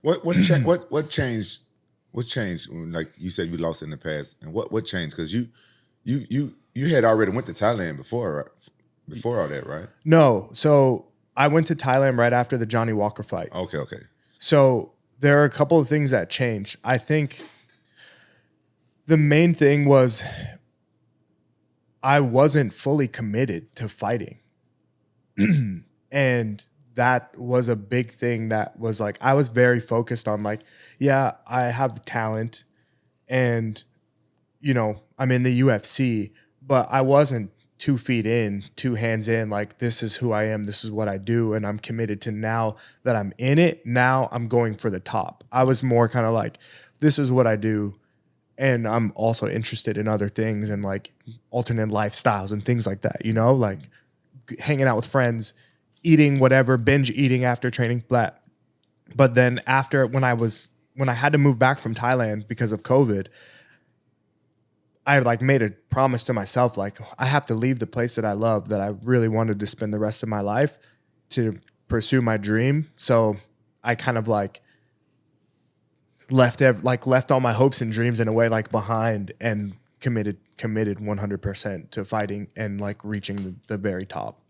What changed? What changed? Like you said, you lost in the past, and what changed? Because you had already went to Thailand before all that, right? No, so I went to Thailand right after the Johnny Walker fight. Okay. So there are a couple of things that changed. I think the main thing was I wasn't fully committed to fighting. And that was a big thing that was like, I was very focused on like, yeah, I have talent and, you know, I'm in the UFC, but I wasn't 2 feet in, 2 hands in, like this is who I am, this is what I do, and I'm committed to now that I'm in it, now I'm going for the top. I was more kind of like, this is what I do, and I'm also interested in other things and like alternate lifestyles and things like that, you know, like hanging out with friends, eating whatever, binge eating after training, that. But then after, when I had to move back from Thailand because of COVID, I like made a promise to myself, like I have to leave the place that I love, that I really wanted to spend the rest of my life to pursue my dream. So I kind of like left all my hopes and dreams in a way like behind and committed 100% to fighting and like reaching the very top.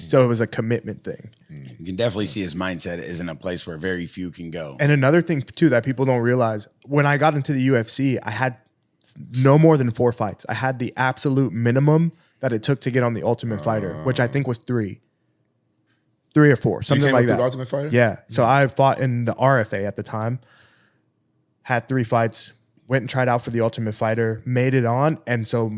So it was a commitment thing. You can definitely see his mindset is in a place where very few can go. And another thing too that people don't realize, when I got into the UFC, I had no more than 4 fights. I had the absolute minimum that it took to get on the Ultimate Fighter, which I think was 3 or 4, something like that. The Ultimate Fighter? Yeah. So I fought in the RFA at the time, had 3 fights, went and tried out for the Ultimate Fighter, made it on. And so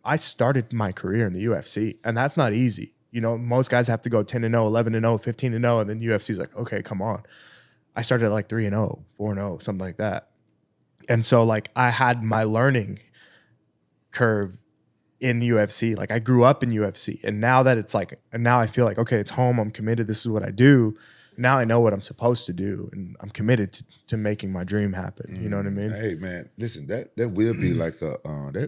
I started my career in the UFC, and that's not easy. You know, most guys have to go 10-0, 11-0, 15-0, and then UFC's like, okay, come on. I started at like 3-0, 4-0, something like that. And so like I had my learning curve in UFC. Like I grew up in UFC, and now that it's like, and now I feel like, okay, it's home. I'm committed. This is what I do. Now I know what I'm supposed to do, and I'm committed to making my dream happen. You know what I mean? Hey man, listen, that will be like a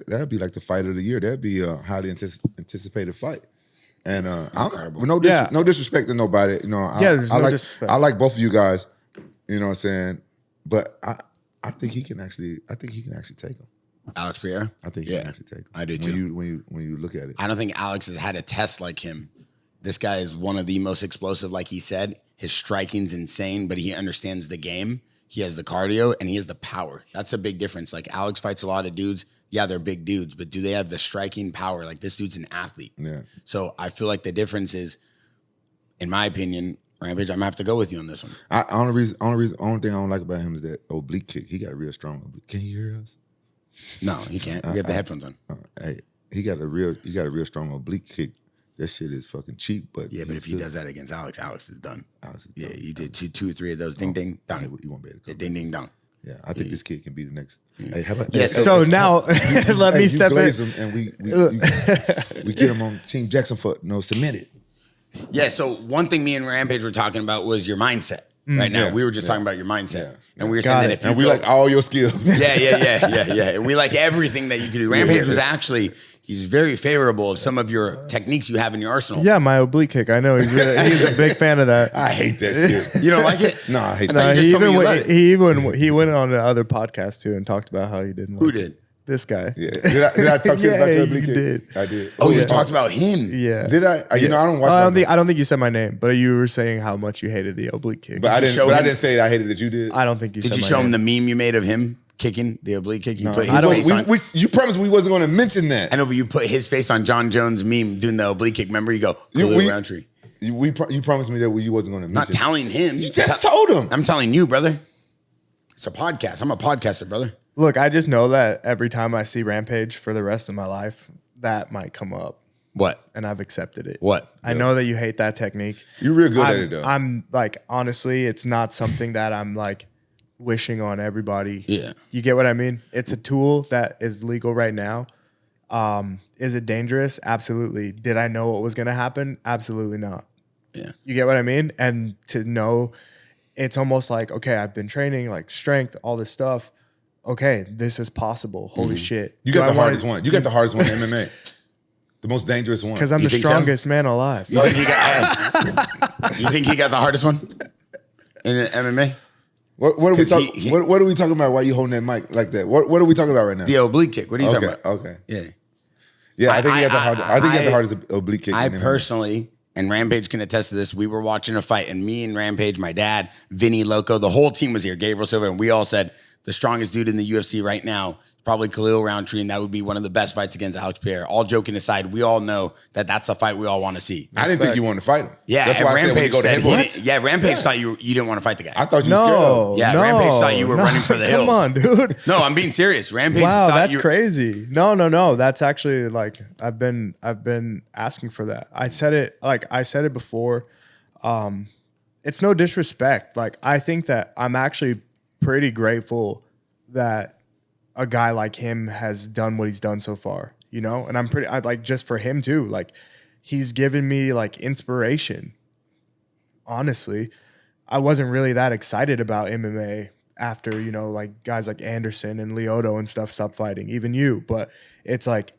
that'd be like the fight of the year. That'd be a highly anticipated fight. And no disrespect to nobody. You know, I like both of you guys. You know what I'm saying? But I think he can actually take him. Alex Pierre? I think he can actually take him. I do too. When you look at it. I don't think Alex has had a test like him. This guy is one of the most explosive, like he said. His striking's insane, but he understands the game. He has the cardio and he has the power. That's a big difference. Like Alex fights a lot of dudes. Yeah, they're big dudes, but do they have the striking power? Like this dude's an athlete. Yeah. So I feel like the difference is, in my opinion, Rampage, I'm gonna have to go with you on this one. Only thing I don't like about him is that oblique kick. He got a real strong oblique. Can you hear us? No, he can't. We have the headphones on. Hey, he got a real strong oblique kick. That shit is fucking cheap, but yeah, but if he does that against Alex, Alex is done. Yeah, you did two or three of those. Ding ding dong. You won't be able to come ding ding dong. Yeah, I think this kid can be the next. Hey, how about so now let me step in. Him and we get him on Team JAXXON for submitted. Yeah. So one thing me and Rampage were talking about was your mindset. Right now, we were just talking about your mindset, and we were saying that if you we like all your skills. Yeah, and we like everything that you could do. Rampage was actually. He's very favorable of some of your techniques you have in your arsenal. Yeah, my oblique kick. I know he's a big fan of that. I hate that shit. You don't like it? No, I hate that. He went on the other podcast too and talked about how he didn't. Who did? This guy. Yeah. Did I talk to you about your oblique kick? Did. I did. Oh, you talked about him. Yeah. Did I? You know, I don't watch. I don't think you said my name, but you were saying how much you hated the oblique kick. But I didn't say I hated it. You did. I don't think you. Did said you my show name. him the meme you made of him kicking the oblique kick? You put his face on. You promised we wasn't going to mention that. I know, but you put his face on John Jones' meme doing the oblique kick. Remember, you go, Khalil Rountrees. You promised me that you wasn't going to mention. Not telling him. You just told him. I'm telling you, brother. It's a podcast. I'm a podcaster, brother. Look, I just know that every time I see Rampage for the rest of my life, that might come up. What? And I've accepted it. What? I know that you hate that technique. You're real good at it, though. I'm like, honestly, it's not something that I'm like wishing on everybody. Yeah. You get what I mean? It's a tool that is legal right now. Is it dangerous? Absolutely. Did I know what was going to happen? Absolutely not. Yeah. You get what I mean? And to know, it's almost like, okay, I've been training like strength, all this stuff. Okay, this is possible. Holy shit. You got the hardest one. You got the hardest one in MMA. The most dangerous one. Because I'm the strongest man alive. You think he got the hardest one in the MMA? What are we talking? What are we talking about? Why you holding that mic like that? What are we talking about right now? The oblique kick. What are you talking about? Okay. Yeah. I think he had the hard. I think he had the hardest oblique kick. I personally, and Rampage can attest to this. We were watching a fight, and me and Rampage, my dad, Vinny Loco, the whole team was here. Gabriel Silva, and we all said the strongest dude in the UFC right now, probably Khalil Rountrees, and that would be one of the best fights against Alex Pierre. All joking aside, we all know that that's a fight we all want to see. I didn't think you wanted to fight him. Yeah, that's why Rampage I said when you go to Rampage thought you didn't want to fight the guy. I thought you were scared of him. Yeah, Rampage thought you were running for the hills. Come on, dude. No, I'm being serious. Rampage. Wow, thought that's crazy. No. That's actually like I've been asking for that. I said it before. It's no disrespect. Like I think that I'm actually pretty grateful that a guy like him has done what he's done so far, you know? And I like just for him too. Like he's given me like inspiration. Honestly, I wasn't really that excited about MMA after, you know, like guys like Anderson and Lyoto and stuff stopped fighting, even you. But it's like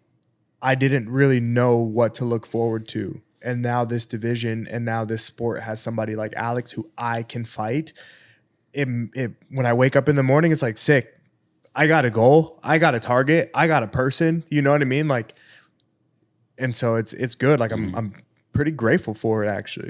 I didn't really know what to look forward to. And now this division and now this sport has somebody like Alex who I can fight. When I wake up in the morning, it's like sick. I got a goal. I got a target. I got a person. You know what I mean? Like, and so it's good. Like I'm pretty grateful for it actually.